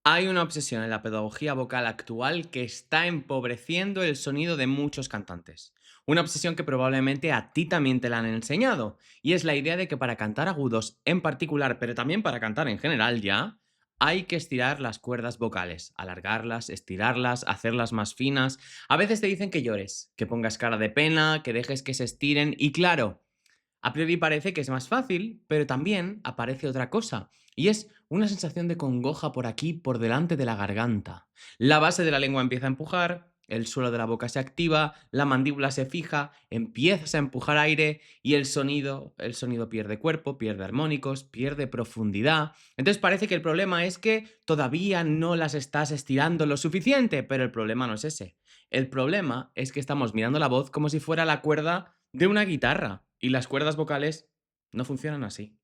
Hay una obsesión en la pedagogía vocal actual que está empobreciendo el sonido de muchos cantantes. Una obsesión que probablemente a ti también te la han enseñado, y es la idea de que para cantar agudos en particular, pero también para cantar en general ya, hay que estirar las cuerdas vocales, alargarlas, estirarlas, hacerlas más finas. A veces te dicen que llores, que pongas cara de pena, que dejes que se estiren, y claro, a priori parece que es más fácil, pero también aparece otra cosa, y es una sensación de congoja por aquí, por delante de la garganta. La base de la lengua empieza a empujar, el suelo de la boca se activa, la mandíbula se fija, empiezas a empujar aire y el sonido pierde cuerpo, pierde armónicos, pierde profundidad. Entonces parece que el problema es que todavía no las estás estirando lo suficiente, pero el problema no es ese. El problema es que estamos mirando la voz como si fuera la cuerda de una guitarra, y las cuerdas vocales no funcionan así.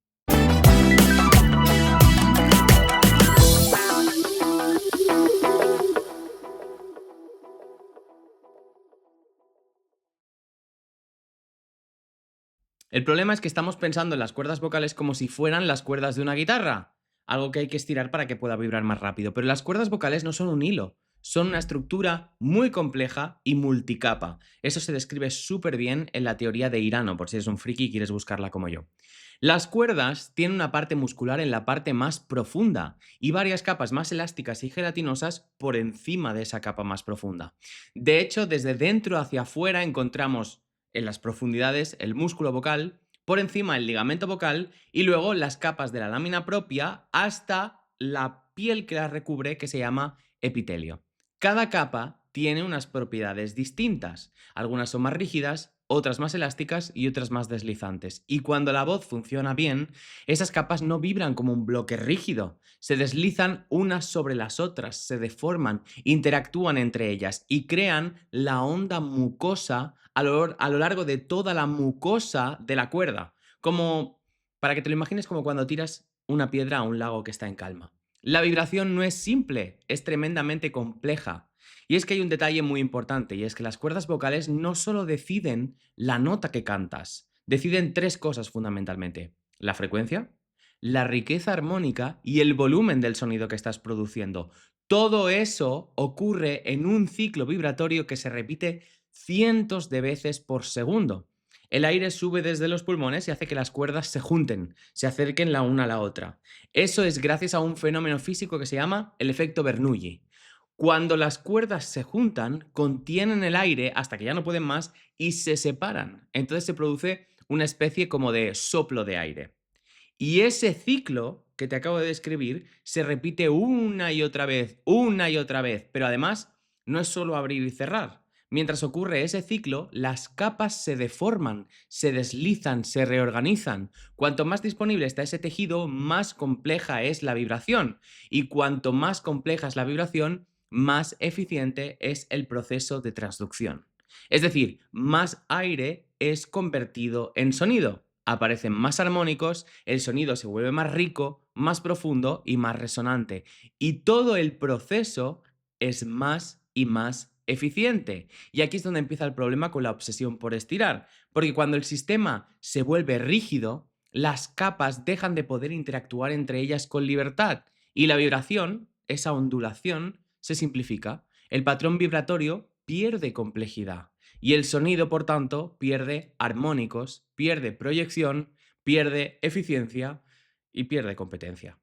El problema es que estamos pensando en las cuerdas vocales como si fueran las cuerdas de una guitarra, algo que hay que estirar para que pueda vibrar más rápido. Pero las cuerdas vocales no son un hilo, son una estructura muy compleja y multicapa. Eso se describe súper bien en la teoría de Hirano, por si eres un friki y quieres buscarla como yo. Las cuerdas tienen una parte muscular en la parte más profunda y varias capas más elásticas y gelatinosas por encima de esa capa más profunda. De hecho, desde dentro hacia afuera encontramos en las profundidades el músculo vocal, por encima el ligamento vocal y luego las capas de la lámina propia hasta la piel que la recubre, que se llama epitelio. Cada capa tiene unas propiedades distintas. Algunas son más rígidas, otras más elásticas y otras más deslizantes. Y cuando la voz funciona bien, esas capas no vibran como un bloque rígido, se deslizan unas sobre las otras, se deforman, interactúan entre ellas y crean la onda mucosa a lo largo de toda la mucosa de la cuerda. Como, para que te lo imagines, como cuando tiras una piedra a un lago que está en calma. La vibración no es simple, es tremendamente compleja. Y es que hay un detalle muy importante, y es que las cuerdas vocales no solo deciden la nota que cantas, deciden tres cosas fundamentalmente: la frecuencia, la riqueza armónica y el volumen del sonido que estás produciendo. Todo eso ocurre en un ciclo vibratorio que se repite cientos de veces por segundo. El aire sube desde los pulmones y hace que las cuerdas se junten, se acerquen la una a la otra. Eso es gracias a un fenómeno físico que se llama el efecto Bernoulli. Cuando las cuerdas se juntan, contienen el aire hasta que ya no pueden más y se separan. Entonces se produce una especie como de soplo de aire. Y ese ciclo que te acabo de describir se repite una y otra vez, pero además no es solo abrir y cerrar. Mientras ocurre ese ciclo, las capas se deforman, se deslizan, se reorganizan. Cuanto más disponible está ese tejido, más compleja es la vibración. Y cuanto más compleja es la vibración, más eficiente es el proceso de transducción. Es decir, más aire es convertido en sonido. Aparecen más armónicos, el sonido se vuelve más rico, más profundo y más resonante. Y todo el proceso es más y más eficiente. Y aquí es donde empieza el problema con la obsesión por estirar, porque cuando el sistema se vuelve rígido, las capas dejan de poder interactuar entre ellas con libertad y la vibración, esa ondulación, se simplifica. El patrón vibratorio pierde complejidad. Y el sonido, por tanto, pierde armónicos, pierde proyección, pierde eficiencia y pierde competencia.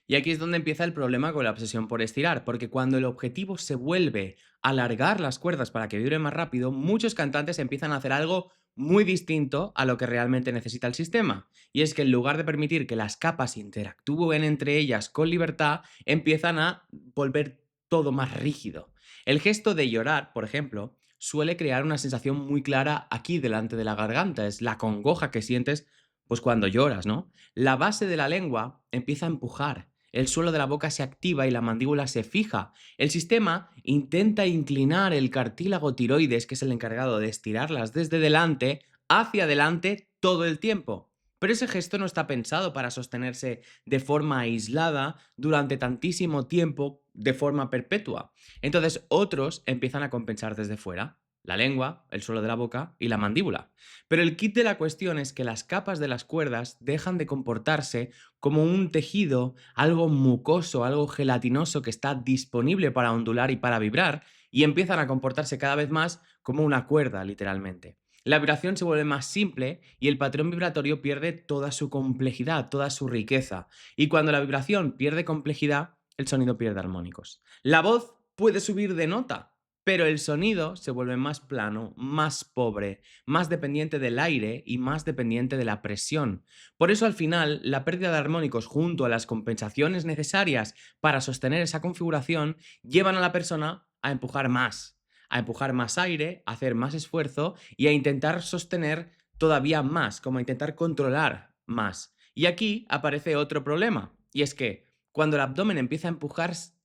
Y aquí es donde empieza el problema con la obsesión por estirar, porque cuando el objetivo se vuelve alargar las cuerdas para que vibren más rápido, muchos cantantes empiezan a hacer algo muy distinto a lo que realmente necesita el sistema. Y es que en lugar de permitir que las capas interactúen entre ellas con libertad, empiezan a volver todo más rígido. El gesto de llorar, por ejemplo, suele crear una sensación muy clara aquí delante de la garganta, es la congoja que sientes pues cuando lloras, ¿no? La base de la lengua empieza a empujar, el suelo de la boca se activa y la mandíbula se fija. El sistema intenta inclinar el cartílago tiroides, que es el encargado de estirarlas desde delante, hacia adelante todo el tiempo. Pero ese gesto no está pensado para sostenerse de forma aislada durante tantísimo tiempo de forma perpetua. Entonces otros empiezan a compensar desde fuera. la lengua, el suelo de la boca y la mandíbula. Pero el kit de la cuestión es que las capas de las cuerdas dejan de comportarse como un tejido, algo mucoso, algo gelatinoso que está disponible para ondular y para vibrar, y empiezan a comportarse cada vez más como una cuerda, literalmente. La vibración se vuelve más simple y el patrón vibratorio pierde toda su complejidad, toda su riqueza. Y cuando la vibración pierde complejidad, el sonido pierde armónicos. La voz puede subir de nota, pero el sonido se vuelve más plano, más pobre, más dependiente del aire y más dependiente de la presión. Por eso al final la pérdida de armónicos junto a las compensaciones necesarias para sostener esa configuración llevan a la persona a empujar más aire, a hacer más esfuerzo y a intentar sostener todavía más, como a intentar controlar más. Y aquí aparece otro problema, y es que cuando el abdomen empieza a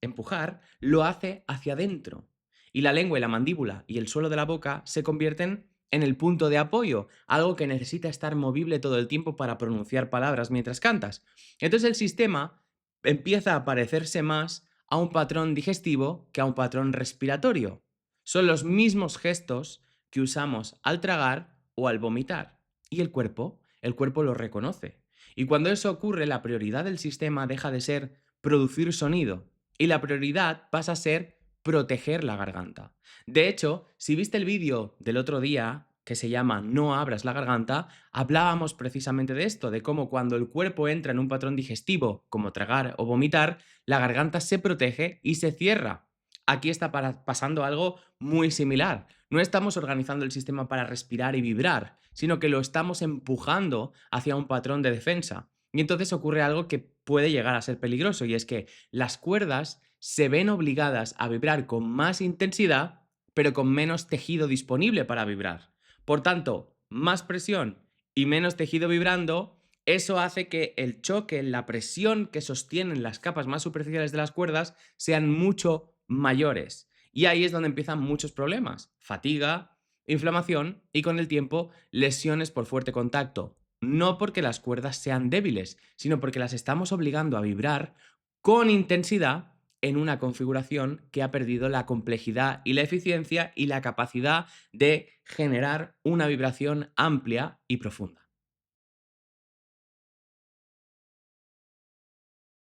empujar, lo hace hacia adentro. Y la lengua y la mandíbula y el suelo de la boca se convierten en el punto de apoyo, algo que necesita estar movible todo el tiempo para pronunciar palabras mientras cantas. Entonces el sistema empieza a parecerse más a un patrón digestivo que a un patrón respiratorio. Son los mismos gestos que usamos al tragar o al vomitar. Y el cuerpo lo reconoce. Y cuando eso ocurre, la prioridad del sistema deja de ser producir sonido y la prioridad pasa a ser proteger la garganta. De hecho, si viste el vídeo del otro día que se llama No abras la garganta, hablábamos precisamente de esto, de cómo cuando el cuerpo entra en un patrón digestivo, como tragar o vomitar, la garganta se protege y se cierra. Aquí está pasando algo muy similar. No estamos organizando el sistema para respirar y vibrar, sino que lo estamos empujando hacia un patrón de defensa. Y entonces ocurre algo que puede llegar a ser peligroso, y es que las cuerdas se ven obligadas a vibrar con más intensidad, pero con menos tejido disponible para vibrar. Por tanto, más presión y menos tejido vibrando, eso hace que el choque, la presión que sostienen las capas más superficiales de las cuerdas sean mucho mayores. Y ahí es donde empiezan muchos problemas: fatiga, inflamación y con el tiempo lesiones por fuerte contacto. No porque las cuerdas sean débiles, sino porque las estamos obligando a vibrar con intensidad en una configuración que ha perdido la complejidad y la eficiencia y la capacidad de generar una vibración amplia y profunda.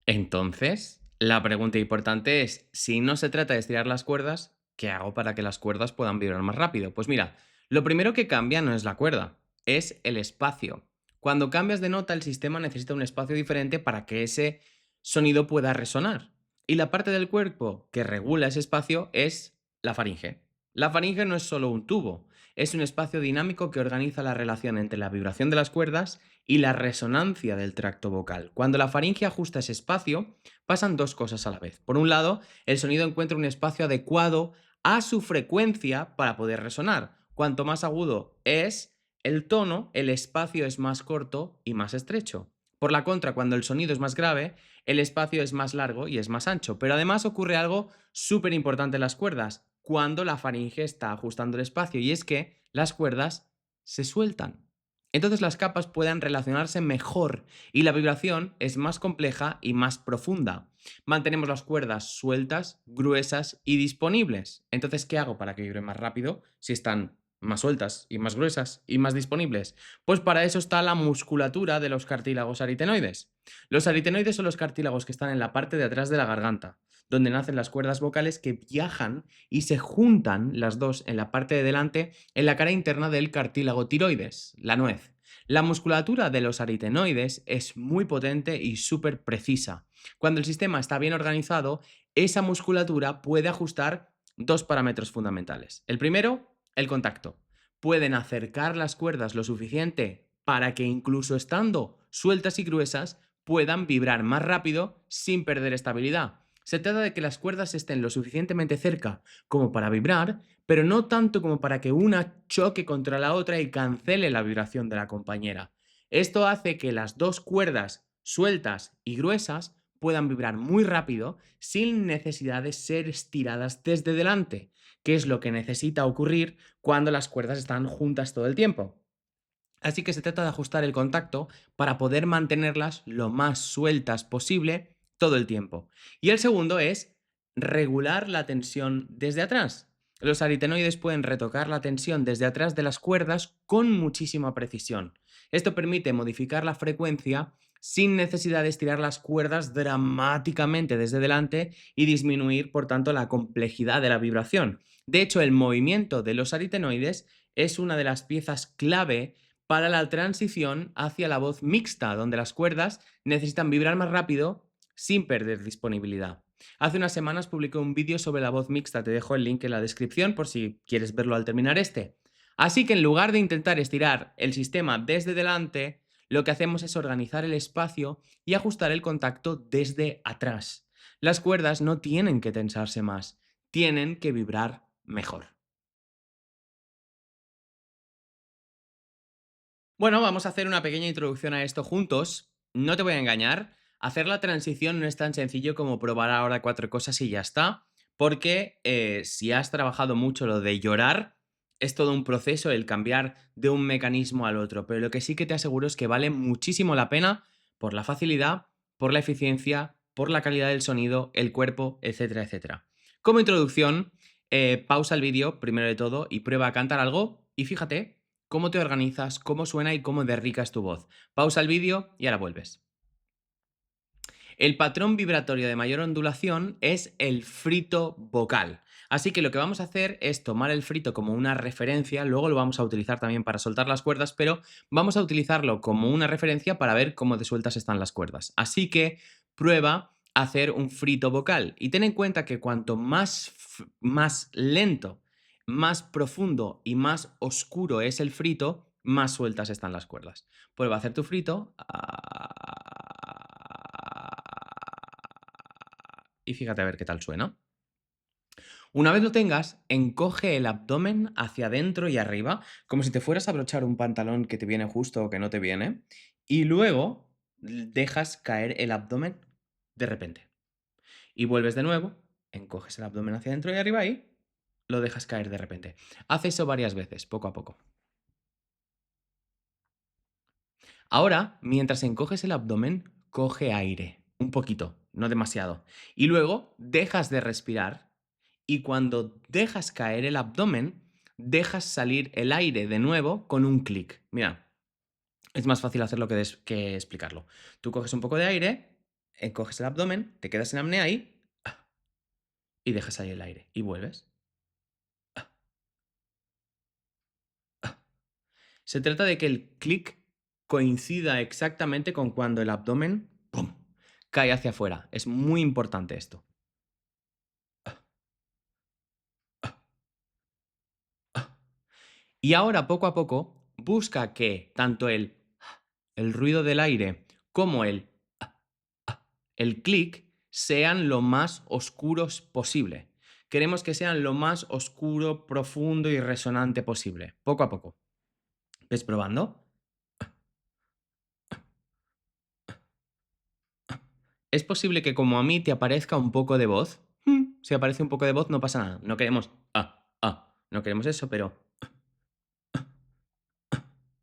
Entonces, la pregunta importante es, si no se trata de estirar las cuerdas, ¿qué hago para que las cuerdas puedan vibrar más rápido? Pues mira, lo primero que cambia no es la cuerda, es el espacio. Cuando cambias de nota, el sistema necesita un espacio diferente para que ese sonido pueda resonar. Y la parte del cuerpo que regula ese espacio es la faringe. La faringe no es solo un tubo, es un espacio dinámico que organiza la relación entre la vibración de las cuerdas y la resonancia del tracto vocal. Cuando la faringe ajusta ese espacio, pasan dos cosas a la vez. Por un lado, el sonido encuentra un espacio adecuado a su frecuencia para poder resonar. Cuanto más agudo es el tono, el espacio es más corto y más estrecho. Por la contra, cuando el sonido es más grave, el espacio es más largo y es más ancho. Pero además ocurre algo súper importante en las cuerdas, cuando la faringe está ajustando el espacio, y es que las cuerdas se sueltan. Entonces las capas pueden relacionarse mejor y la vibración es más compleja y más profunda. Mantenemos las cuerdas sueltas, gruesas y disponibles. Entonces, ¿qué hago para que vibren más rápido si están más sueltas y más gruesas y más disponibles? Pues para eso está la musculatura de los cartílagos aritenoides. Los aritenoides son los cartílagos que están en la parte de atrás de la garganta, donde nacen las cuerdas vocales que viajan y se juntan las dos en la parte de delante, en la cara interna del cartílago tiroides, la nuez. La musculatura de los aritenoides es muy potente y súper precisa. Cuando el sistema está bien organizado, esa musculatura puede ajustar dos parámetros fundamentales. El primero, el contacto. Pueden acercar las cuerdas lo suficiente para que, incluso estando sueltas y gruesas, puedan vibrar más rápido sin perder estabilidad. Se trata de que las cuerdas estén lo suficientemente cerca como para vibrar, pero no tanto como para que una choque contra la otra y cancele la vibración de la compañera. Esto hace que las dos cuerdas sueltas y gruesas puedan vibrar muy rápido sin necesidad de ser estiradas desde delante, que es lo que necesita ocurrir cuando las cuerdas están juntas todo el tiempo. Así que se trata de ajustar el contacto para poder mantenerlas lo más sueltas posible todo el tiempo. Y el segundo es regular la tensión desde atrás. Los aritenoides pueden retocar la tensión desde atrás de las cuerdas con muchísima precisión. Esto permite modificar la frecuencia sin necesidad de estirar las cuerdas dramáticamente desde delante y disminuir, por tanto, la complejidad de la vibración. De hecho, el movimiento de los aritenoides es una de las piezas clave para la transición hacia la voz mixta, donde las cuerdas necesitan vibrar más rápido sin perder disponibilidad. Hace unas semanas publiqué un vídeo sobre la voz mixta, te dejo el link en la descripción por si quieres verlo al terminar este. Así que en lugar de intentar estirar el sistema desde delante, lo que hacemos es organizar el espacio y ajustar el contacto desde atrás. Las cuerdas no tienen que tensarse más, tienen que vibrar mejor. Bueno, vamos a hacer una pequeña introducción a esto juntos. No te voy a engañar, hacer la transición no es tan sencillo como probar ahora cuatro cosas y ya está, porque si has trabajado mucho lo de llorar, es todo un proceso el cambiar de un mecanismo al otro, pero lo que sí que te aseguro es que vale muchísimo la pena por la facilidad, por la eficiencia, por la calidad del sonido, el cuerpo, etcétera, etcétera. Como introducción, pausa el vídeo primero de todo y prueba a cantar algo y fíjate cómo te organizas, cómo suena y cómo derricas tu voz. Pausa el vídeo y ahora vuelves. El patrón vibratorio de mayor ondulación es el frito vocal. Así que lo que vamos a hacer es tomar el frito como una referencia, luego lo vamos a utilizar también para soltar las cuerdas, pero vamos a utilizarlo como una referencia para ver cómo de sueltas están las cuerdas. Así que prueba a hacer un frito vocal y ten en cuenta que cuanto más lento, más profundo y más oscuro es el frito, más sueltas están las cuerdas. Prueba a hacer tu frito. Y fíjate a ver qué tal suena. Una vez lo tengas, encoge el abdomen hacia adentro y arriba, como si te fueras a abrochar un pantalón que te viene justo o que no te viene, y luego dejas caer el abdomen de repente. Y vuelves de nuevo, encoges el abdomen hacia adentro y arriba y lo dejas caer de repente. Haz eso varias veces, poco a poco. Ahora, mientras encoges el abdomen, coge aire, un poquito, no demasiado. Y luego dejas de respirar y cuando dejas caer el abdomen, dejas salir el aire de nuevo con un clic. Mira, es más fácil hacerlo que explicarlo. Tú coges un poco de aire, encoges el abdomen, te quedas en apnea ahí y dejas salir el aire y vuelves. Se trata de que el clic coincida exactamente con cuando el abdomen ¡pum!, cae hacia afuera. Es muy importante esto. Y ahora, poco a poco, busca que tanto el ruido del aire como el clic sean lo más oscuros posible. Queremos que sean lo más oscuro, profundo y resonante posible. Poco a poco. ¿Ves probando? Es posible que como a mí te aparezca un poco de voz. Si aparece un poco de voz no pasa nada. No queremos no queremos eso, pero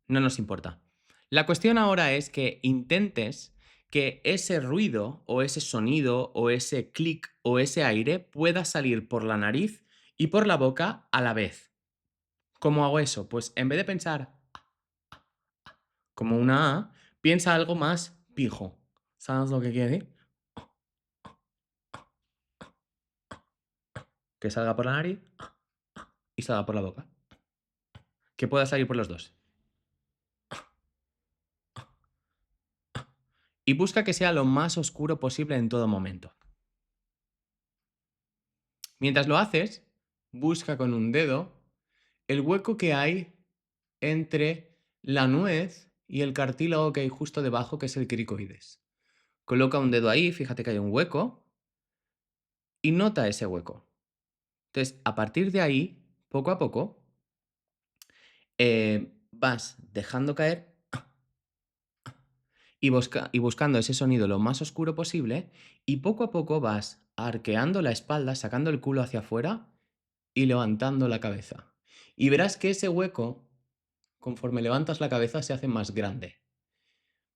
no nos importa. La cuestión ahora es que intentes que ese ruido o ese sonido o ese clic o ese aire pueda salir por la nariz y por la boca a la vez. ¿Cómo hago eso? Pues en vez de pensar como una A, piensa algo más pijo. ¿Sabes lo que quiere decir? Que salga por la nariz y salga por la boca. Que pueda salir por los dos. Y busca que sea lo más oscuro posible en todo momento. Mientras lo haces, busca con un dedo el hueco que hay entre la nuez y el cartílago que hay justo debajo, que es el cricoides. Coloca un dedo ahí, fíjate que hay un hueco, y nota ese hueco. Entonces, a partir de ahí, poco a poco, vas dejando caer y buscando ese sonido lo más oscuro posible, y poco a poco vas arqueando la espalda, sacando el culo hacia afuera y levantando la cabeza. Y verás que ese hueco, conforme levantas la cabeza, se hace más grande.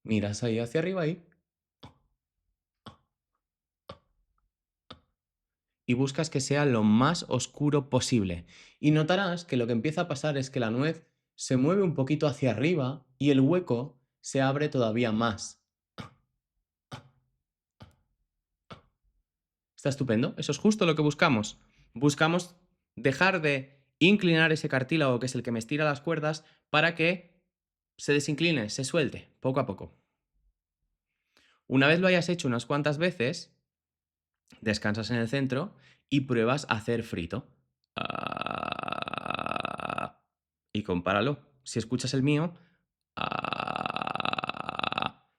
Miras ahí hacia arriba ahí y buscas que sea lo más oscuro posible. Y notarás que lo que empieza a pasar es que la nuez se mueve un poquito hacia arriba y el hueco se abre todavía más. Está estupendo. Eso es justo lo que buscamos. Buscamos dejar de inclinar ese cartílago, que es el que me estira las cuerdas, para que se desincline, se suelte, poco a poco. Una vez lo hayas hecho unas cuantas veces, descansas en el centro y pruebas a hacer frito. Ah, y compáralo. Si escuchas el mío,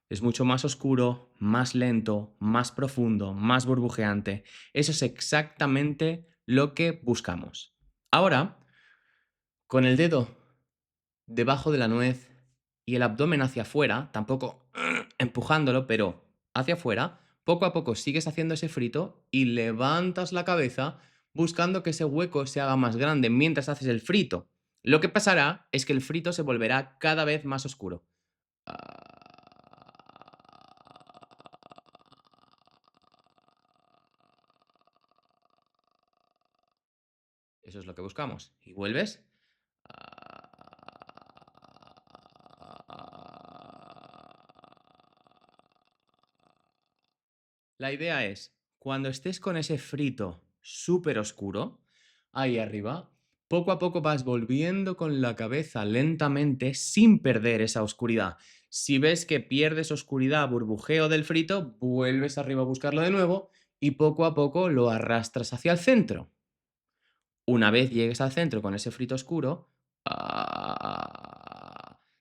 es mucho más oscuro, más lento, más profundo, más burbujeante. Eso es exactamente lo que buscamos. Ahora, con el dedo debajo de la nuez y el abdomen hacia afuera, tampoco empujándolo, pero hacia afuera, poco a poco sigues haciendo ese frito y levantas la cabeza buscando que ese hueco se haga más grande mientras haces el frito. Lo que pasará es que el frito se volverá cada vez más oscuro. Eso es lo que buscamos. Y vuelves. La idea es, cuando estés con ese frito súper oscuro, ahí arriba, poco a poco vas volviendo con la cabeza lentamente sin perder esa oscuridad. Si ves que pierdes oscuridad, burbujeo del frito, vuelves arriba a buscarlo de nuevo y poco a poco lo arrastras hacia el centro. Una vez llegues al centro con ese frito oscuro,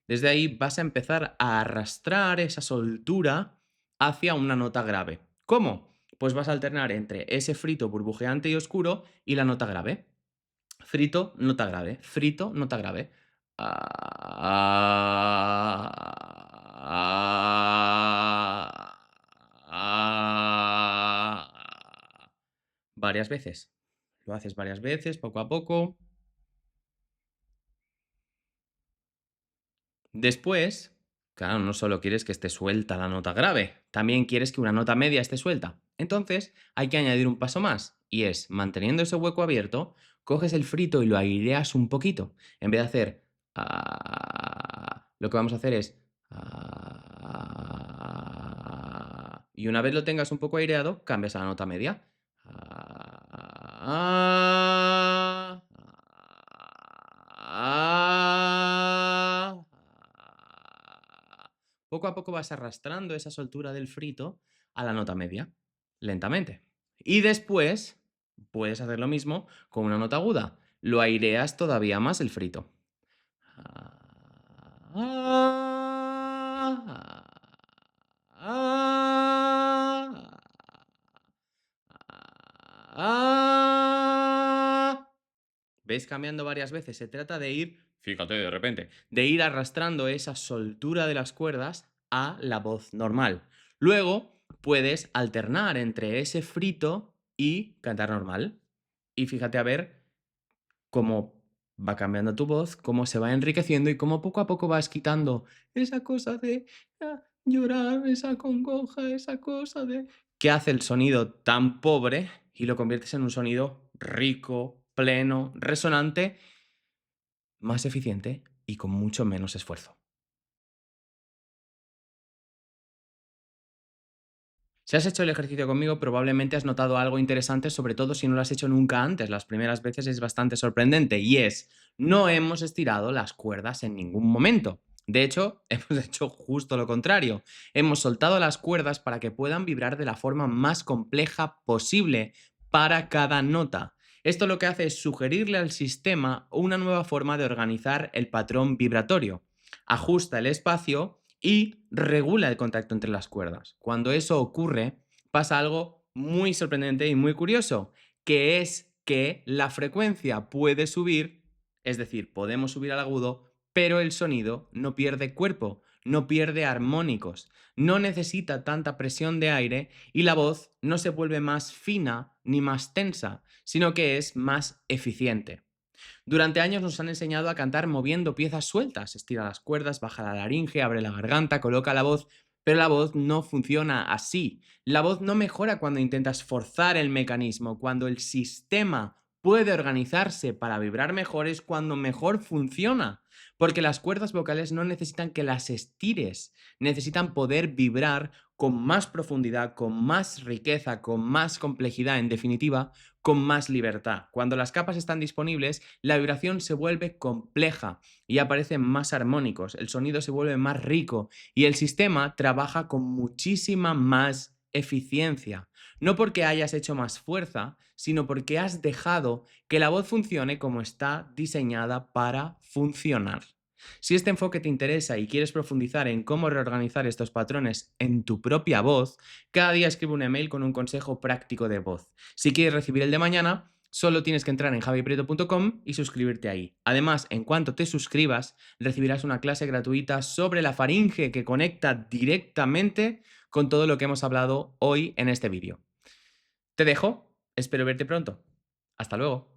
desde ahí vas a empezar a arrastrar esa soltura hacia una nota grave. ¿Cómo? Pues vas a alternar entre ese frito burbujeante y oscuro y la nota grave. Frito, nota grave. Frito, nota grave. Varias veces. Lo haces varias veces, poco a poco. Después, claro, no solo quieres que esté suelta la nota grave, también quieres que una nota media esté suelta. Entonces, hay que añadir un paso más, y es, manteniendo ese hueco abierto, coges el frito y lo aireas un poquito. En vez de hacer... lo que vamos a hacer es... y una vez lo tengas un poco aireado, cambias a la nota media. Poco a poco vas arrastrando esa soltura del frito a la nota media, lentamente. Y después puedes hacer lo mismo con una nota aguda. Lo aireas todavía más el frito. ¿Ves? Cambiando varias veces. Se trata de ir, fíjate de repente, de ir arrastrando esa soltura de las cuerdas a la voz normal. Luego puedes alternar entre ese frito y cantar normal. Y fíjate a ver cómo va cambiando tu voz, cómo se va enriqueciendo y cómo poco a poco vas quitando esa cosa de llorar, esa congoja, esa cosa de... que hace el sonido tan pobre y lo conviertes en un sonido rico, pleno, resonante, más eficiente y con mucho menos esfuerzo. Si has hecho el ejercicio conmigo, probablemente has notado algo interesante, sobre todo si no lo has hecho nunca antes. Las primeras veces es bastante sorprendente y es, no hemos estirado las cuerdas en ningún momento. De hecho, hemos hecho justo lo contrario. Hemos soltado las cuerdas para que puedan vibrar de la forma más compleja posible para cada nota. Esto lo que hace es sugerirle al sistema una nueva forma de organizar el patrón vibratorio. Ajusta el espacio y regula el contacto entre las cuerdas. Cuando eso ocurre, pasa algo muy sorprendente y muy curioso, que es que la frecuencia puede subir, es decir, podemos subir al agudo, pero el sonido no pierde cuerpo, no pierde armónicos, no necesita tanta presión de aire y la voz no se vuelve más fina ni más tensa, sino que es más eficiente. Durante años nos han enseñado a cantar moviendo piezas sueltas. Estira las cuerdas, baja la laringe, abre la garganta, coloca la voz. Pero la voz no funciona así. La voz no mejora cuando intentas forzar el mecanismo. Cuando el sistema puede organizarse para vibrar mejor es cuando mejor funciona. Porque las cuerdas vocales no necesitan que las estires, necesitan poder vibrar con más profundidad, con más riqueza, con más complejidad, en definitiva, con más libertad. Cuando las capas están disponibles, la vibración se vuelve compleja y aparecen más armónicos, el sonido se vuelve más rico y el sistema trabaja con muchísima más eficiencia. No porque hayas hecho más fuerza, sino porque has dejado que la voz funcione como está diseñada para funcionar. Si este enfoque te interesa y quieres profundizar en cómo reorganizar estos patrones en tu propia voz, cada día escribe un email con un consejo práctico de voz. Si quieres recibir el de mañana, solo tienes que entrar en javiprieto.com y suscribirte ahí. Además, en cuanto te suscribas, recibirás una clase gratuita sobre la faringe que conecta directamente con todo lo que hemos hablado hoy en este vídeo. Te dejo, espero verte pronto. Hasta luego.